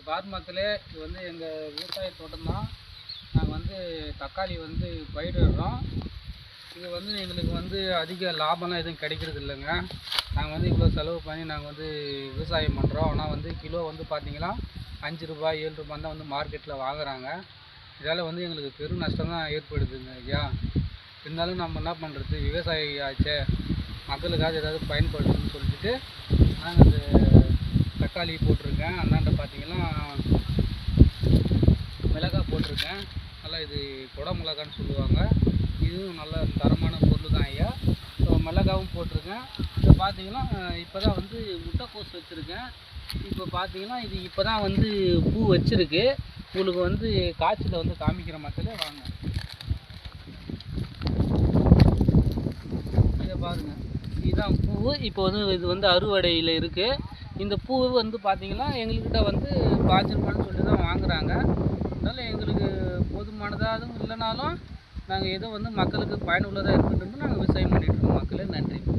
பார் மக்களே, இது வந்து எங்கள் விவசாய தோட்டம் தான். நாங்கள் வந்து தக்காளி வந்து பயிரிடுறோம். இது வந்து எங்களுக்கு வந்து அதிக லாபம்லாம் எதுவும் கிடைக்கிறது இல்லைங்க. நாங்கள் வந்து இவ்வளோ செலவு பண்ணி நாங்கள் வந்து விவசாயம் பண்ணுறோம். ஆனால் வந்து கிலோ வந்து பார்த்திங்கன்னா 5 ரூபாய் 7 ரூபாய் தான் வந்து மார்க்கெட்டில் வாங்குகிறாங்க. இதால் வந்து எங்களுக்கு பெரும் நஷ்டம் தான் ஏற்படுதுங்க ஐயா. இருந்தாலும் நம்ம என்ன பண்ணுறது, விவசாயி ஆச்சே, மக்களுக்காக ஏதாவது பயன்படுதுன்னு சொல்லிட்டு நாங்கள் இந்த தக்காளி போட்டிருக்கேன். அந்தாண்ட பார்த்தீங்கன்னா மிளகாய் போட்டிருக்கேன். நல்லா இது கொடை மிளகான்னு சொல்லுவாங்க. இதுவும் நல்ல தரமான பொருள் தான் ஐயா. ஸோ மிளகாவும் போட்டிருக்கேன். இப்போ பார்த்தீங்கன்னா இப்போ தான் வந்து முட்டைக்கோஸ் வச்சுருக்கேன். இப்போ பார்த்தீங்கன்னா இது இப்போ தான் வந்து பூ வச்சுருக்கு. உங்களுக்கு வந்து காய்ச்சலை வந்து காமிக்கிற மக்களே வாங்க. இதை பாருங்கள், இதுதான் பூ. இப்போ வந்து இது வந்து அறுவடையில் இருக்குது. இந்த பூ வந்து பார்த்திங்கன்னா எங்கள்கிட்ட வந்து 5 ரூபான்னு சொல்லி தான் வாங்குகிறாங்க. அதனால் எங்களுக்கு போதுமானதாகவும் இல்லைனாலும் நாங்கள் ஏதோ வந்து மக்களுக்கு பயனுள்ளதாக இருக்கட்டும் நாங்கள் விவசாயம் பண்ணிகிட்ருக்கோம் மக்களே. நன்றி.